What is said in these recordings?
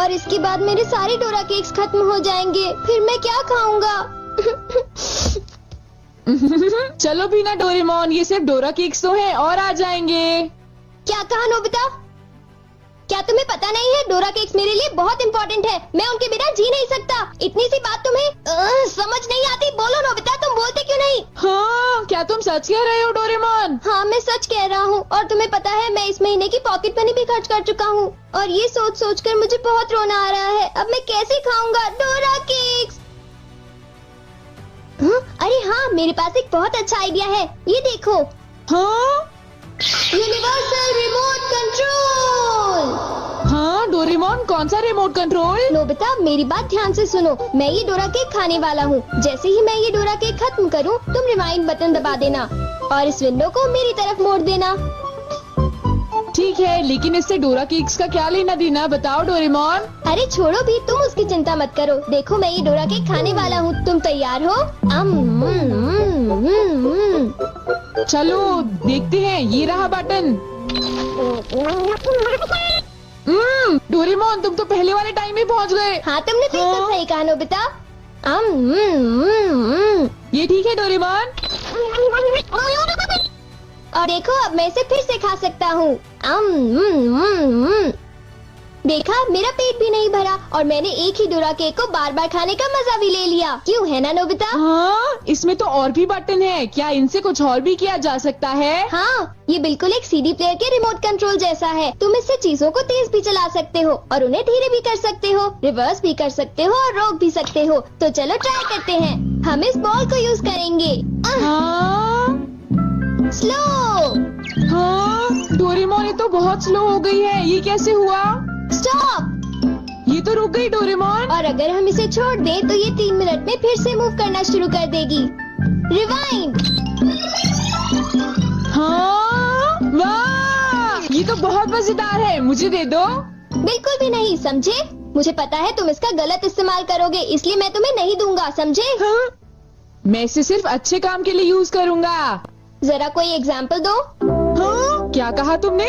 और इसके बाद मेरे सारे डोरा केक्स खत्म हो जाएंगे। फिर मैं क्या खाऊंगा? चलो भी ना डोरेमोन, ये सिर्फ डोरा केक्स तो हैं और आ जाएंगे। क्या कहा नोबिता? क्या तुम्हें पता नहीं है डोरा केक्स मेरे लिए बहुत इम्पोर्टेंट है। मैं उनके बिना जी नहीं सकता। इतनी सी बात तुम्हें समझ नहीं आती? बोलो नोबिता, तुम बोलते क्यों नहीं? हाँ, क्या तुम सच कह रहे हो डोरेमोन? हाँ, मैं सच कह रहा हूँ। और तुम्हें पता है मैं इस महीने की पॉकेट मनी भी खर्च कर चुका हूँ। और ये सोच सोच कर मुझे बहुत रोना आ रहा है। अब मैं कैसे खाऊंगा डोरा केक्स? अरे हाँ, मेरे पास एक बहुत अच्छा आइडिया है। ये देखो। हाँ? Universal remote control. हाँ डोरेमोन, कौन सा रिमोट कंट्रोल? नोबिता, मेरी बात ध्यान से सुनो। मैं ये डोरा केक खाने वाला हूँ। जैसे ही मैं ये डोरा केक खत्म करूँ, तुम रिवाइंड बटन दबा देना और इस विंडो को मेरी तरफ मोड़ देना। ठीक है, लेकिन इससे डोरा केक्स का क्या लेना देना, बताओ डोरेमोन। अरे छोड़ो भी, तुम उसकी चिंता मत करो। देखो, मैं ये डोरा केक खाने वाला हूँ। तुम तैयार हो? चलो देखते हैं, ये रहा बटन। डोरेमोन, तुम तो पहले वाले टाइम में पहुँच गए। हाँ, तुमने बिल्कुल सही कहा नोबिता। ये ठीक है डोरेमोन। और देखो, अब मैं इसे फिर से खा सकता हूँ। देखा, मेरा पेट भी नहीं भरा और मैंने एक ही डोरा केक को बार बार खाने का मजा भी ले लिया। क्यों, है ना नोबिता? हाँ, इसमें तो और भी बटन है। क्या इनसे कुछ और भी किया जा सकता है? हाँ, ये बिल्कुल एक सीडी प्लेयर के रिमोट कंट्रोल जैसा है। तुम इससे चीजों को तेज भी चला सकते हो और उन्हें धीरे भी कर सकते हो, रिवर्स भी कर सकते हो और रोक भी सकते हो। तो चलो ट्राई करते हैं। हम इस बॉल को यूज करेंगे। हाँ? स्लो। हाँ डोरेमोन, ये तो बहुत स्लो हो गई है। ये कैसे हुआ? स्टॉप। ये तो रुक गई डोरेमोन। और अगर हम इसे छोड़ दें तो ये 3 मिनट में फिर से मूव करना शुरू कर देगी। रिवाइंड। हाँ, वाह, ये तो बहुत मजेदार है। मुझे दे दो। बिल्कुल भी नहीं, समझे? मुझे पता है तुम इसका गलत इस्तेमाल करोगे, इसलिए मैं तुम्हें नहीं दूंगा, समझे? हाँ? मैं इसे सिर्फ अच्छे काम के लिए यूज करूँगा। जरा कोई एग्जाम्पल दो। हाँ? क्या कहा तुमने?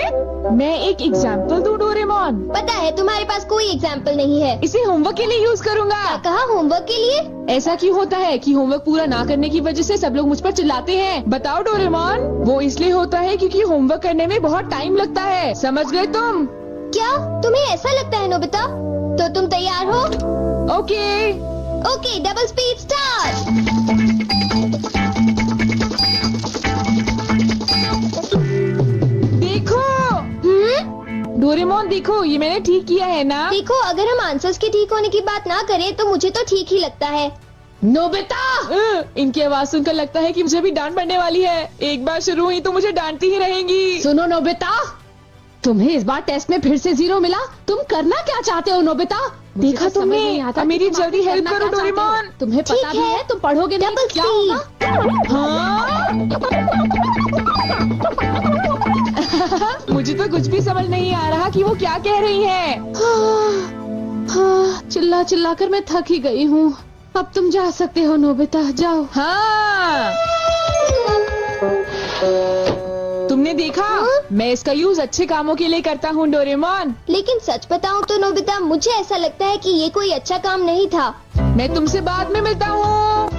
मैं एक एग्जाम्पल दूं डोरेमोन? पता है तुम्हारे पास कोई एग्जाम्पल नहीं है। इसे होमवर्क के लिए यूज करूँगा। क्या कहा, होमवर्क के लिए? ऐसा क्यों होता है कि होमवर्क पूरा ना करने की वजह से सब लोग मुझ पर चिल्लाते हैं? बताओ डोरेमोन। वो इसलिए होता है क्योंकि होमवर्क करने में बहुत टाइम लगता है। समझ गए तुम? क्या तुम्हें ऐसा लगता है नोबिता? तो तुम तैयार हो? Okay. Okay, double speed start. Doraemon देखो, ये मैंने ठीक किया है ना? देखो, अगर हम आंसर्स के ठीक होने की बात ना करें तो मुझे तो ठीक ही लगता है। नोबिता! इनकी आवाज सुनकर लगता है कि मुझे भी डांट पड़ने वाली है। एक बार शुरू हुई तो मुझे डांटती ही रहेंगी। सुनो नोबिता, तुम्हें इस बार टेस्ट में फिर से 0 मिला। तुम करना क्या चाहते हो नोबिता? देखा तुमने? मेरी जल्दी हेल्प करो डोरेमोन। तुम्हें पता भी है तुम पढ़ोगे नहीं तो क्या होगा? हाँ? मुझे तो कुछ भी समझ नहीं आ रहा कि वो क्या कह रही है। चिल्ला चिल्ला कर मैं थक ही गई हूँ। अब तुम जा सकते हो नोबिता, जाओ। हाँ, तुमने देखा? मैं इसका यूज अच्छे कामों के लिए करता हूँ डोरेमोन। लेकिन सच बताऊँ तो नोबिता, मुझे ऐसा लगता है कि ये कोई अच्छा काम नहीं था। मैं तुमसे बाद में मिलता हूँ।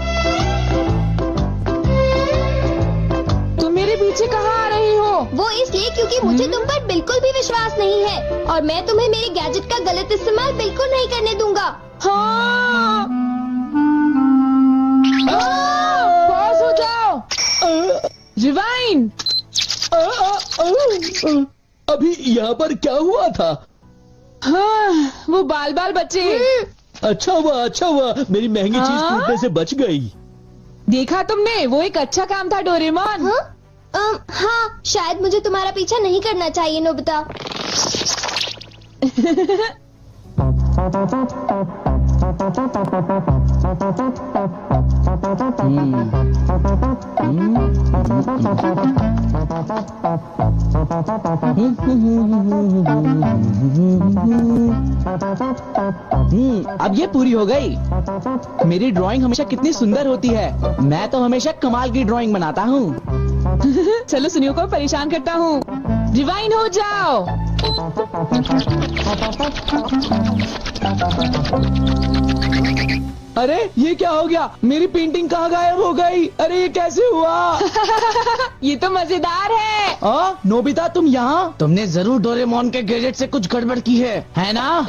तुम मेरे पीछे कहाँ आ रही हो? वो इसलिए क्योंकि मुझे तुम पर बिल्कुल भी विश्वास नहीं है और मैं तुम्हें मेरे गैजेट का गलत इस्तेमाल बिल्कुल नहीं करने दूंगा। हाँ। पॉज हो जाओ। रिवाइंड। अभी यहाँ पर क्या हुआ था? हाँ, वो बाल बाल बचे। अच्छा हुआ, मेरी महंगी चीज टूटने से बच गई। देखा तुमने? वो एक अच्छा काम था डोरेमोन। हाँ, शायद मुझे तुम्हारा पीछा नहीं करना चाहिए नोबिता। अब ये पूरी हो गई। मेरी ड्राइंग हमेशा कितनी सुंदर होती है। मैं तो हमेशा कमाल की ड्राइंग बनाता हूँ। चलो सुनियो को परेशान करता हूँ। रिवाइंड हो जाओ। अरे ये क्या हो गया? मेरी पेंटिंग कहाँ गायब हो गई? अरे ये कैसे हुआ? ये तो मजेदार है। नोबिता तुम यहाँ? तुमने जरूर डोरेमोन के गैजेट से कुछ गड़बड़ की है ना?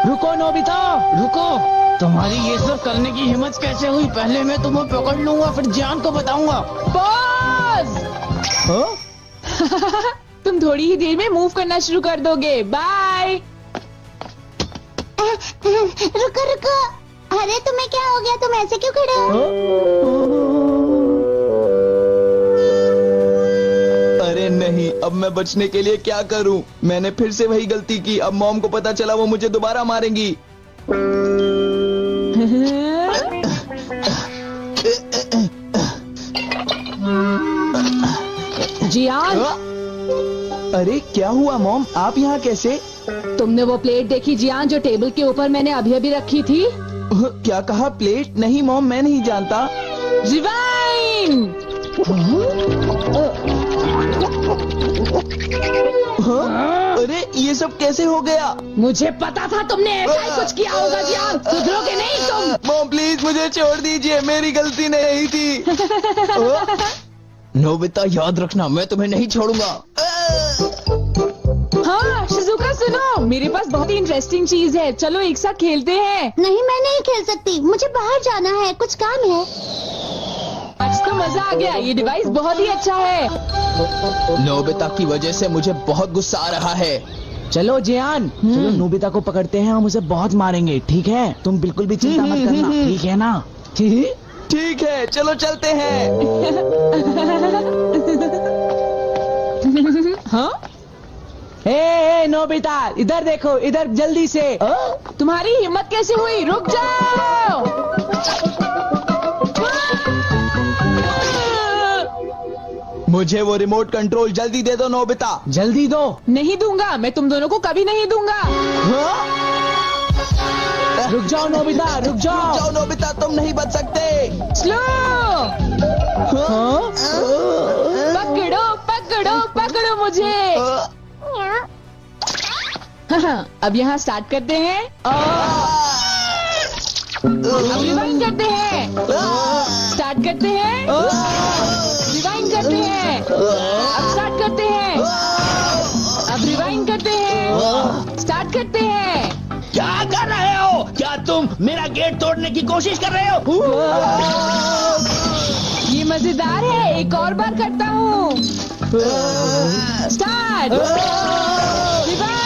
रुको नोबिता, रुको। तुम्हारी ये सब करने की हिम्मत कैसे हुई? पहले मैं तुम्हें पकड़ लूंगा, फिर जान को बताऊंगा। पॉज। तुम थोड़ी ही देर में मूव करना शुरू कर दोगे। बाय। रुको रुको, अरे तुम्हें क्या हो गया? तुम ऐसे क्यों खड़े हो? अरे नहीं, अब मैं बचने के लिए क्या करूं? मैंने फिर से वही गलती की। अब मॉम को पता चला, वो मुझे दोबारा मारेंगी। जियान, अरे क्या हुआ मॉम? आप यहाँ कैसे? तुमने वो प्लेट देखी जियान जो टेबल के ऊपर मैंने अभी अभी रखी थी? क्या कहा? प्लेट? नहीं मॉम, मैं नहीं जानता। रिवाइन। अरे ये सब कैसे हो गया? मुझे पता था तुमने ऐसा ही कुछ किया होगा जियान। सुधरोगे नहीं तुम। मॉम प्लीज मुझे छोड़ दीजिए, मेरी गलती नहीं थी। नोबिता याद रखना, मैं तुम्हें नहीं छोड़ूंगा। हाँ शिजुका सुनो, मेरे पास बहुत ही इंटरेस्टिंग चीज है। चलो एक साथ खेलते हैं। नहीं, मैं नहीं खेल सकती, मुझे बाहर जाना है, कुछ काम है। आज तो मजा आ गया, ये डिवाइस बहुत ही अच्छा है। नोबिता की वजह से मुझे बहुत गुस्सा आ रहा है। चलो जियान, चलो नोबिता को पकड़ते हैं, हम उसे बहुत मारेंगे। ठीक है? तुम बिल्कुल भी चिंता मत करना, ठीक है ना? ठीक है, चलो चलते हैं। हाँ? ए नोबिता, इधर देखो, इधर जल्दी से। तुम्हारी हिम्मत कैसे हुई? रुक जाओ। मुझे वो रिमोट कंट्रोल जल्दी दे दो नोबिता। जल्दी दो। नहीं दूंगा, मैं तुम दोनों को कभी नहीं दूंगा। रुक जाओ नोबिता, रुक जाओ। जाओ नोबिता, तुम नहीं बच सकते। स्लो। पकड़ो पकड़ो पकड़ो मुझे। अब यहाँ स्टार्ट करते हैं। अब रिवाइंड करते हैं। स्टार्ट करते हैं। रिवाइंड करते हैं। अब स्टार्ट करते हैं। अब रिवाइंड करते हैं। स्टार्ट करते हैं। क्या कर रहे हो? क्या तुम मेरा गेट तोड़ने की कोशिश कर रहे हो? ये मजेदार है, एक और बार करता हूँ। स्टार्ट। रिवाइंड।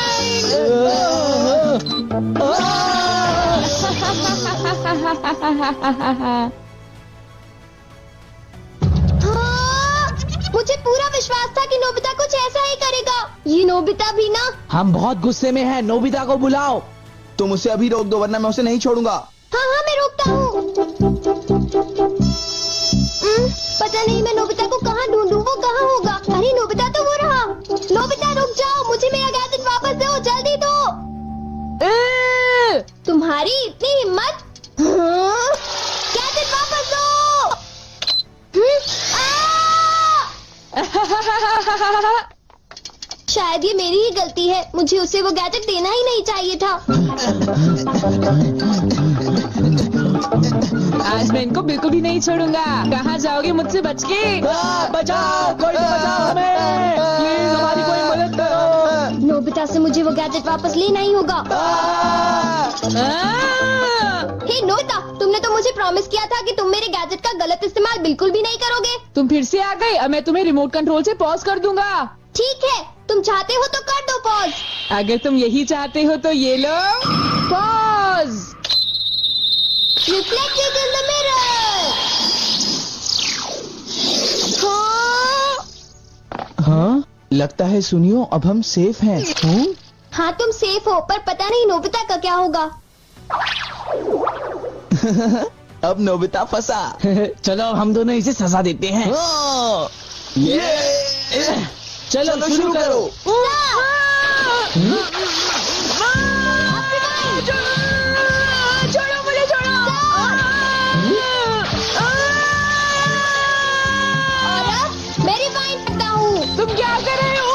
मुझे पूरा विश्वास था कि नोबिता कुछ ऐसा ही करेगा। ये नोबिता भी ना। हम बहुत गुस्से में हैं, नोबिता को बुलाओ। तुम उसे अभी रोक दो, वरना मैं उसे नहीं छोड़ूंगा। हाँ हाँ, मैं रोकता हूँ। पता नहीं मैं नोबिता को कहाँ ढूंढूं, वो कहाँ होगा? अरे नोबिता तो वो रहा। नोबिता रुक जाओ, मुझे मेरा गैजेट वापस दो, जल्दी दो। तुम्हारी इतनी हिम्मत? गैजेट वापस दो। शायद ये मेरी ही गलती है, मुझे उसे वो गैजेट देना ही नहीं चाहिए था। आज मैं इनको बिल्कुल भी नहीं छोड़ूंगा। कहाँ जाओगे मुझसे बच के? बचाओ, कोई तो बचाओ हमें। प्लीज हमारी कोई मदद करो। नोबिता से मुझे वो गैजेट वापस लेना ही होगा। हे नोबिता, तुमने तो मुझे प्रॉमिस किया था कि तुम मेरे गैजेट का गलत इस्तेमाल बिल्कुल भी नहीं करोगे। तुम फिर से आ गए। अब मैं तुम्हें रिमोट कंट्रोल से पॉज कर दूंगा। ठीक है, तुम चाहते हो तो कर दो पॉज। अगर तुम यही चाहते हो तो ये लो pause. Reflected in the mirror. हाँ, लगता है सुनियो, अब हम सेफ हैं। हाँ तुम सेफ हो, पर पता नहीं नोबिता का क्या होगा। अब नोबिता फंसा। चलो हम दोनों इसे सजा देते हैं। चलो शुरू करो। छोड़ो मुझे, छोड़ो। और अब मैं रिवाइंड करता हूँ। तुम क्या कर रहे हो?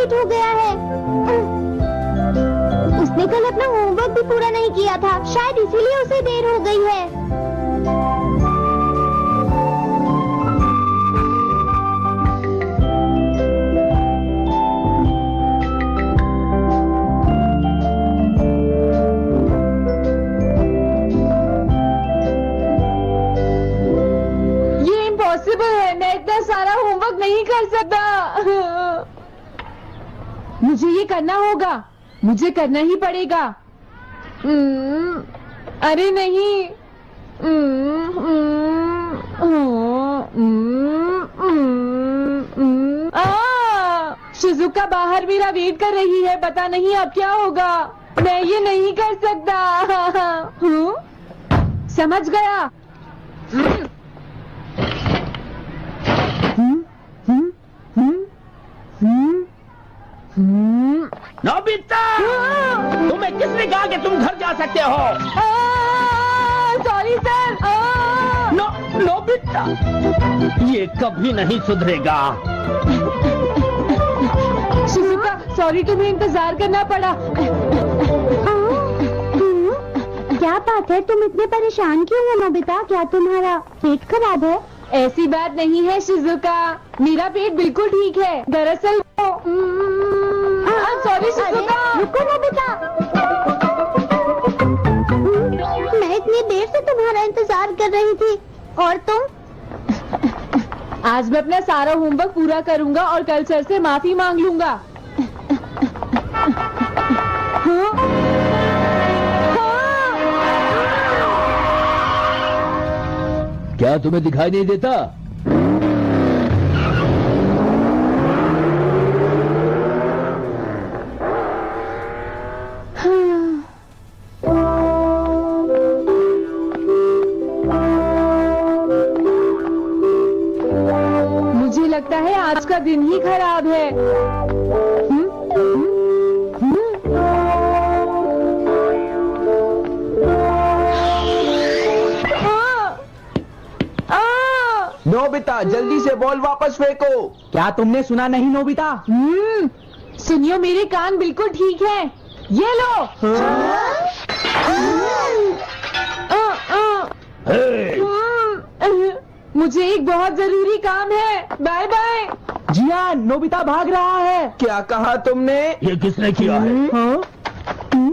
लेट हो गया है। उसने कल अपना होमवर्क भी पूरा नहीं किया था, शायद इसीलिए उसे देर हो गई है। मैं इतना सारा होमवर्क नहीं कर सकता। मुझे ये करना होगा, मुझे करना ही पड़ेगा। अरे नहीं। शिजुका बाहर मेरा वेट कर रही है, पता नहीं अब क्या होगा। मैं ये नहीं कर सकता। समझ गया। नोबिता, तुम्हें किसने कहा कि तुम घर जा सकते हो? Sorry sir. नोबिता, ये कभी नहीं सुधरेगा। शिजुका, सॉरी तुम्हें इंतजार करना पड़ा। क्या बात है, तुम इतने परेशान क्यों हो नोबिता? क्या तुम्हारा पेट खराब है? ऐसी बात नहीं है शिजुका, मेरा पेट बिल्कुल ठीक है। दरअसल सॉरी शिजुका। रुको नोबिता, मैं इतनी देर से तुम्हारा इंतजार कर रही थी, और तुम? आज मैं अपना सारा होमवर्क पूरा करूंगा और कल सर से माफी मांग लूंगा। क्या तुम्हें दिखाई नहीं देता? मुझे लगता है आज का दिन ही खराब है। नोबिता, जल्दी से बॉल वापस फेंको। क्या तुमने सुना नहीं नोबिता? सुनियो, मेरे कान बिल्कुल ठीक है। ये लो। मुझे एक बहुत जरूरी काम है। Bye bye. जियान, नोबिता भाग रहा है। क्या कहा तुमने? ये किसने किया है?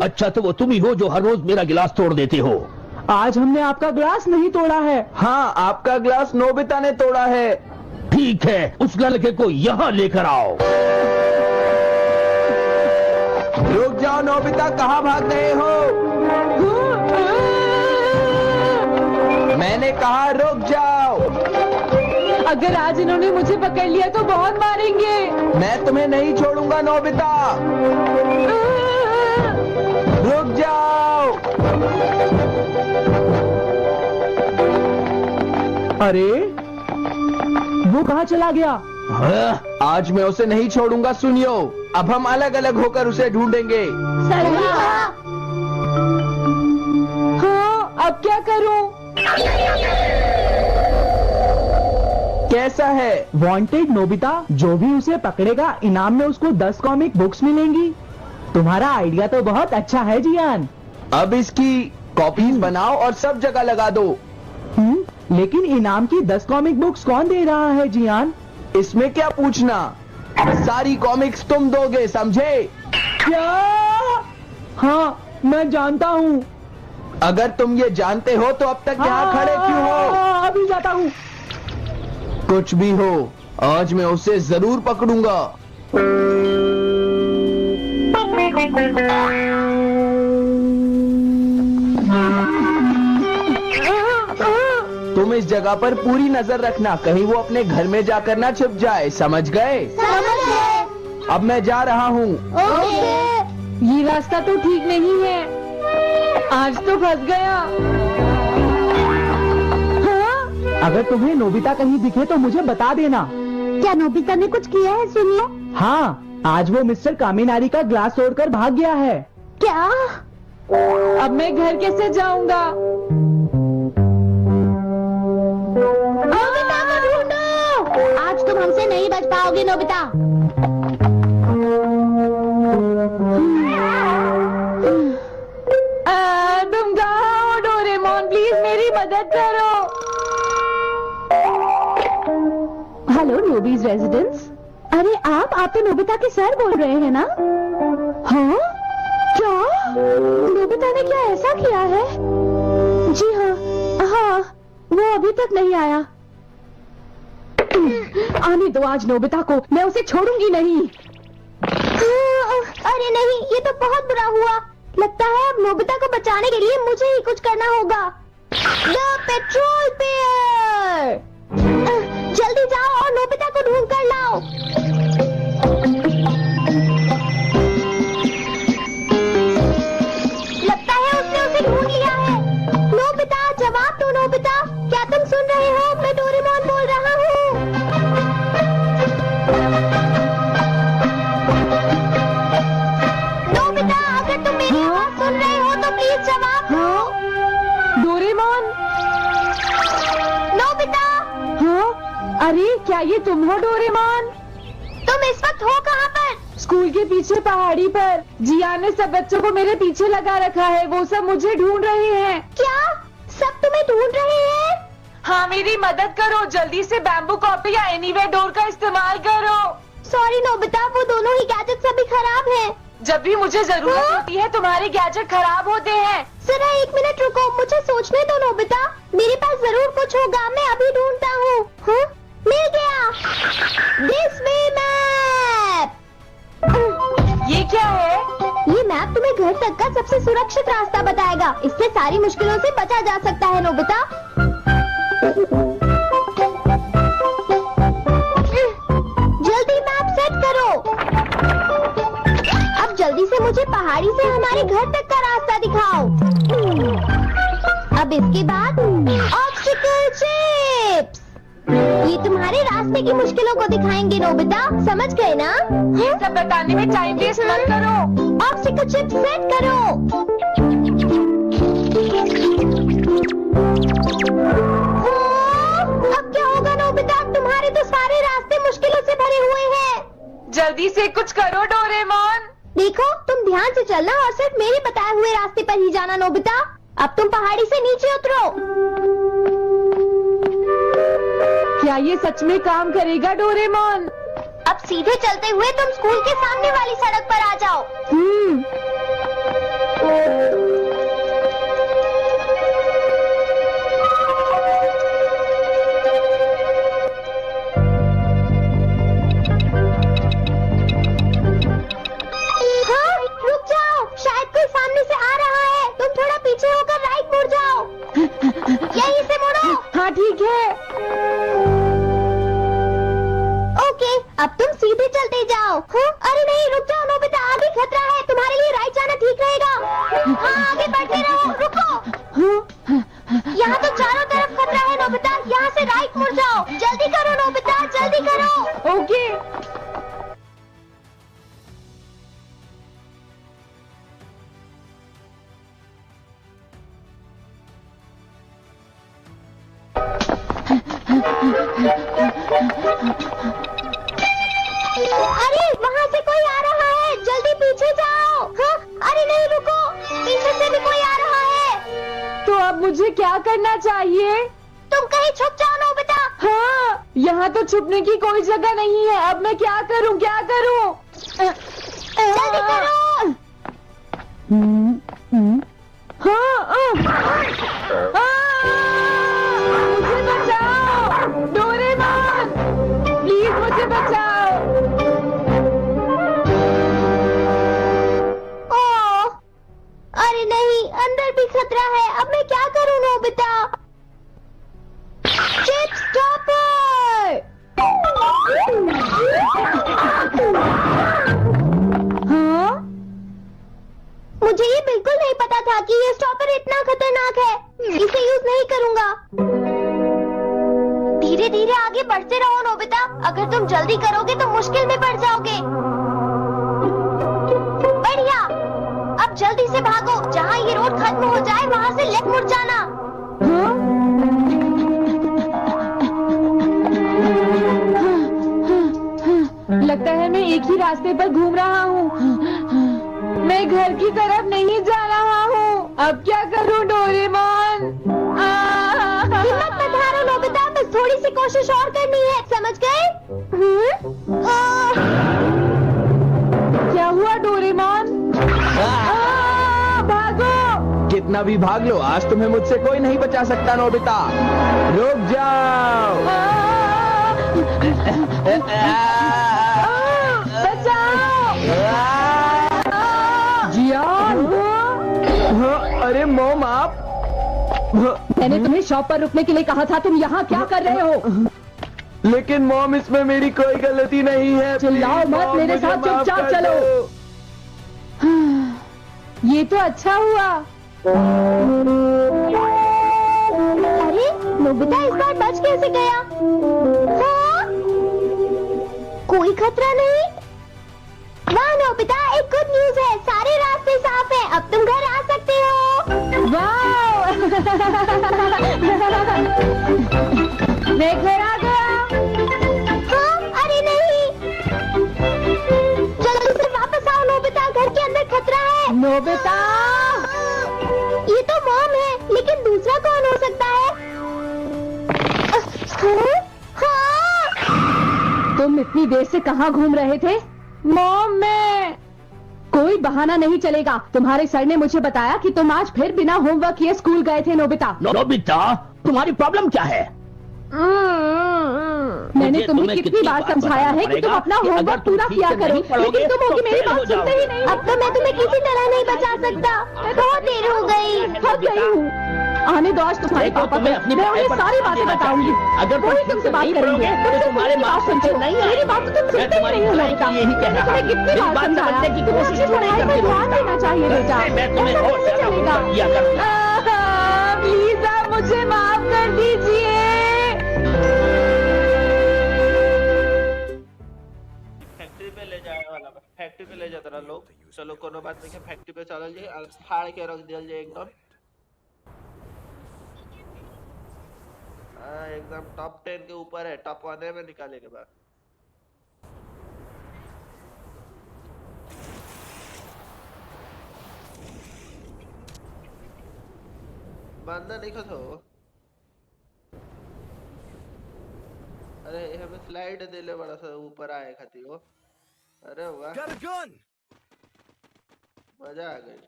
अच्छा, तो वो तुम ही हो जो हर रोज मेरा गिलास तोड़ देते हो। आज हमने आपका ग्लास नहीं तोड़ा है। हाँ, आपका ग्लास नोबिता ने तोड़ा है। ठीक है, उस लड़के को यहाँ लेकर आओ। रुक जाओ नोबिता, कहाँ भाग रहे हो? मैंने कहा रुक जाओ। अगर आज इन्होंने मुझे पकड़ लिया तो बहुत मारेंगे। मैं तुम्हें नहीं छोड़ूंगा नोबिता, रुक जाओ। अरे वो कहाँ चला गया? आज मैं उसे नहीं छोड़ूंगा। सुनियो, अब हम अलग अलग होकर उसे ढूंढेंगे। हाँ, अब क्या करूं? कैसा है? वांटेड नोबिता, जो भी उसे पकड़ेगा इनाम में उसको 10 कॉमिक बुक्स मिलेंगी। तुम्हारा आइडिया तो बहुत अच्छा है जियान। अब इसकी कॉपीज बनाओ और सब जगह लगा दो। लेकिन इनाम की 10 कॉमिक बुक्स कौन दे रहा है जियान? इसमें क्या पूछना, सारी कॉमिक्स तुम दोगे, समझे? क्या? हाँ, मैं जानता हूँ। अगर तुम ये जानते हो तो अब तक यहाँ खड़े क्यों हो? अभी जाता हूँ। कुछ भी हो, आज मैं उसे जरूर पकड़ूंगा। तुम इस जगह पर पूरी नजर रखना, कहीं वो अपने घर में जाकर ना छिप जाए, समझ गए? समझ गए। अब मैं जा रहा हूँ। ये रास्ता तो ठीक नहीं है, आज तो फंस गया। हाँ? अगर तुम्हें नोबिता कहीं दिखे तो मुझे बता देना। क्या नोबिता ने कुछ किया है? सुनिए। हाँ, आज वो मिस्टर कामिनारी का ग्लास तोड़कर भाग गया है। क्या? अब मैं घर कैसे जाऊंगा? नोबिता को ढूंढो। आज तुम हमसे नहीं बच पाओगे नोबिता। Hello नोबीज residence. अरे आप तो नोबिता के सर बोल रहे हैं ना? हाँ क्या नोबिता ने क्या ऐसा किया है? जी हाँ, वो अभी तक नहीं आया। आने दो आज नोबिता को, मैं उसे छोड़ूंगी नहीं। अरे नहीं, ये तो बहुत बुरा हुआ। लगता है अब नोबिता को बचाने के लिए मुझे ही कुछ करना होगा। द पेट्रोल पेयर, जल्दी जाओ और नोबिता को ढूंढ कर लाओ। लगता है उसने उसे ढूंढ लिया है। नोबिता, जवाब दो नोबिता, क्या तुम सुन रहे हो? मैं डोरेमोन बोल रहा हूँ। नोबिता, अगर तुम मेरी आवाज सुन रहे हो तो प्लीज जवाब दो। डोरेमोन। नोबिता, हाँ, अरे क्या ये तुम हो डोरेमोन? तुम इस वक्त हो कहाँ पर? स्कूल के पीछे पहाड़ी पर। जियान ने सब बच्चों को मेरे पीछे लगा रखा है, वो सब मुझे ढूंढ रहे हैं। क्या सब तुम्हें ढूंढ रहे हैं? हाँ, मेरी मदद करो, जल्दी से बैम्बू कॉपी या एनीवेयर डोर का इस्तेमाल करो। सॉरी नोबिता, वो दोनों ही गैजेट्स अभी खराब हैं। जब भी मुझे जरूरत होती है तुम्हारे गैजेट खराब होते हैं। जरा 1 मिनट रुको, मुझे सोचने दो नोबिता। मेरे पास जरूर कुछ होगा, मैं अभी ढूंढता हूँ। हाँ, मिल गया। This way map. ये क्या है? ये मैप तुम्हें घर तक का सबसे सुरक्षित रास्ता बताएगा। इससे सारी मुश्किलों से बचा जा सकता है नोबिता। जल्दी मैप सेट करो। अब जल्दी से मुझे पहाड़ी से हमारे घर तक का रास्ता दिखाओ। अब इसके बाद ऑब्स्टिकल चिप्स, ये तुम्हारे रास्ते की मुश्किलों को दिखाएंगे नोबिता, समझ गए ना? ये सब बताने में टाइम वेस्ट मत करो। ऑब्स्टिकल चिप्स सेट करो। अब क्या होगा नोबिता? तुम्हारे तो सारे रास्ते मुश्किलों से भरे हुए हैं। जल्दी से कुछ करो डोरेमोन। देखो, तुम ध्यान से चलना और सिर्फ मेरे बताए हुए रास्ते पर ही जाना नोबिता। अब तुम पहाड़ी से नीचे उतरो। क्या ये सच में काम करेगा डोरेमोन? अब सीधे चलते हुए तुम स्कूल के सामने वाली सड़क पर आ जाओ। हाँ, रुक जाओ, शायद कोई सामने से आ रहा है। तुम थोड़ा पीछे होकर राइट मुड़ जाओ। यहीं से मुड़ो। हाँ ठीक है। ओके, अब तुम सीधे चलते जाओ। हाँ? अरे नहीं, रुक जाओ नोबिता, आगे खतरा है। तुम्हारे लिए राइट जाना ठीक रहेगा। हाँ, आगे बढ़ते रहो। रुको, यहाँ तो चारों तरफ खतरा है नोबिता, यहाँ से राइट मुड़ जाओ। जल्दी करो नोबिता, जल्दी करो। ओके। अरे वहाँ से कोई आ रहा है, जल्दी पीछे जाओ। हाँ? अरे नहीं, रुको, पीछे से भी कोई आ रहा है। तो अब मुझे क्या करना चाहिए? तुम कहीं छुप जाओ नोबिता। हाँ, यहाँ तो छुपने की कोई जगह नहीं है। अब मैं क्या करूँ, क्या करूँ? जल्दी करो। मुझे बचाओ डोरेमोन, प्लीज मुझे बचाओ। ओह, अरे नहीं, अंदर भी खतरा है। अब मैं क्या करूँ नोबिता? Chip stopper. हाँ? मुझे ये बिल्कुल नहीं पता था कि ये स्टॉपर इतना खतरनाक है। इसे यूज नहीं करूँगा। धीरे धीरे आगे बढ़ते रहो नोबिता, अगर तुम जल्दी करोगे तो मुश्किल में पड़ जाओगे। बढ़िया, अब जल्दी से भागो। जहाँ ये रोड खत्म हो जाए वहाँ से लेफ्ट मुड़ जाना। लगता है मैं एक ही रास्ते पर घूम रहा हूँ। मैं घर की तरफ नहीं जा रहा हूँ। अब क्या करूँ डोरेमोन? हिम्मत मत हारो नोबिता, बस थोड़ी थोड़ी सी कोशिश और करनी है, समझ गए? क्या हुआ डोरेमोन? भागो! कितना भी भाग लो, आज तुम्हें मुझसे कोई नहीं बचा सकता नोबिता। रुक जाओ। बचाओ! जियान! अरे मॉम आप। मैंने तुम्हें शॉप पर रुकने के लिए कहा था, तुम यहाँ क्या कर रहे हो? लेकिन मॉम इसमें मेरी कोई गलती नहीं है। चिल्लाओ मत, मेरे साथ चुपचाप चलो। ये तो अच्छा हुआ। अरे नोबिता इस बार बच कैसे गया? हाँ? कोई खतरा नहीं। वाह नोबिता, एक गुड न्यूज है, सारे रास्ते साफ हैं, अब तुम घर आ सकते हो। वाह! मैं घर आ गया। हाँ? अरे नहीं, जल्दी से वापस आओ नोबिता, घर के अंदर खतरा है। नोबिता! ये तो मॉम है, लेकिन दूसरा कौन हो सकता है? हाँ? तुम इतनी देर से कहाँ घूम रहे थे? मॉम मैं। कोई बहाना नहीं चलेगा। तुम्हारे सर ने मुझे बताया कि तुम आज फिर बिना होमवर्क किए स्कूल गए थे नोबिता। नोबिता, तुम्हारी प्रॉब्लम क्या है? मैंने तुम्हें कितनी बार समझाया है कि तुम अपना होमवर्क पूरा किया करो, लेकिन तुम होगी मेरी बात सुनते ही नहीं। अब तो मैं तुम्हें किसी तरह नहीं बचा सकता, बहुत देर हो गई। थक गई हूँ। आने दो आज तुम्हारे पापा को, मैं उन्हें सारी बातें बताऊंगी। अगर कोई तुमसे बात करेंगे तो तुम्हारे बात सुनते नहीं, मेरी बात तो तुम सुनते ही नहीं हो नोबिता। यही कह रहा तुम्हें कितनी बार समझाया कि तुम अपनी पढ़ाई पर ध्यान देना चाहिए बेटा। मैं तुम्हें और चलेगा। किया करूंगा। प्लीज आप मुझे माफ कर दीजिए। फैक्ट्री पे ले जाने वाला, फैक्ट्री पे ले जाता रहा लोग। चलो कोनो बात नहीं है, फैक्ट्री पे चल जाए, फाड़ के रख दिया जाए एकदम। एकदम टॉप 10 के ऊपर है, टॉप 1 में निकाले के बाद। बंदा नहीं खो। अरे हमें स्लाइड दे ले बड़ा सा ऊपर आए खाती हो। अरे वाह, मजा आ गई।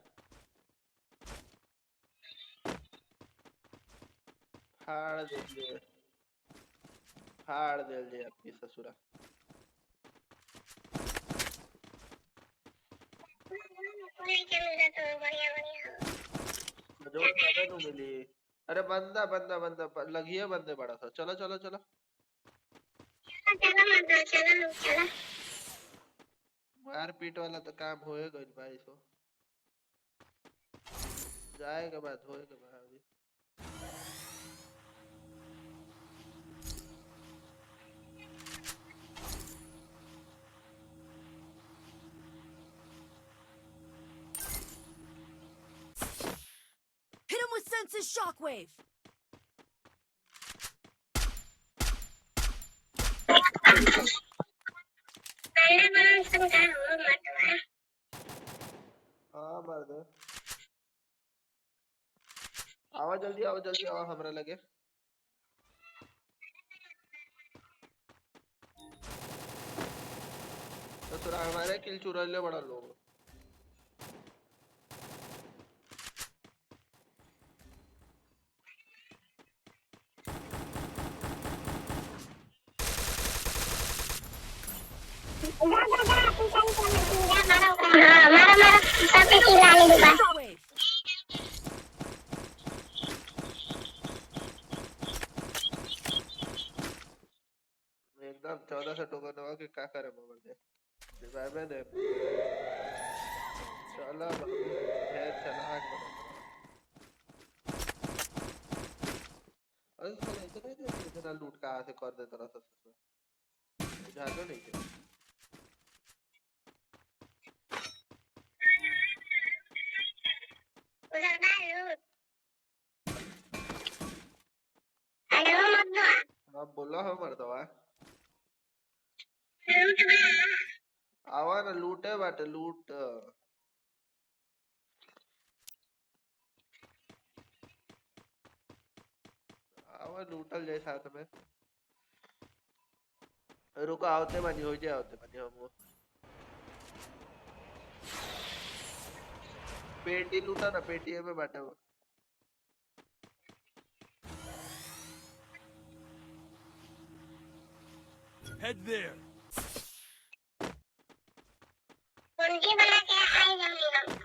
फाड़ दीजिए, फाड़ दीजिए आपकी ससुरा। जो तबे नु मिली। अरे बंदा बंदा बंदा लगिए, बंदे बड़ा सा। चलो चलो चलो मारपीट वाला तो काम होएगा भाई। सो जाएगा बात होएगा भाई। Hit him with Sense's shockwave! हाँ मार दे। आओ जल्दी आओ, जल्दी आओ, हमरा लगे। तो सुरा हमारे किल चुरा ले बड़ा लोग। Shockwave! एकदम 14 से टोकन होगा कि क्या करे मोबाइल दे रिवाइव दे। चलो है चला आग बना। अरे इतना इतना लूट का से कर दे तरह से जानो नहीं थे। हाँ बोला हो मर्दवा, आवा ना लूटे बाटे लूट। आवा लूटल जाए साथ में। रुको आवते मानी हो जाए आवते मानी हम वो पेटी लूटा ना पेटी में बैठा हुआ उनकी बना के आए जमीन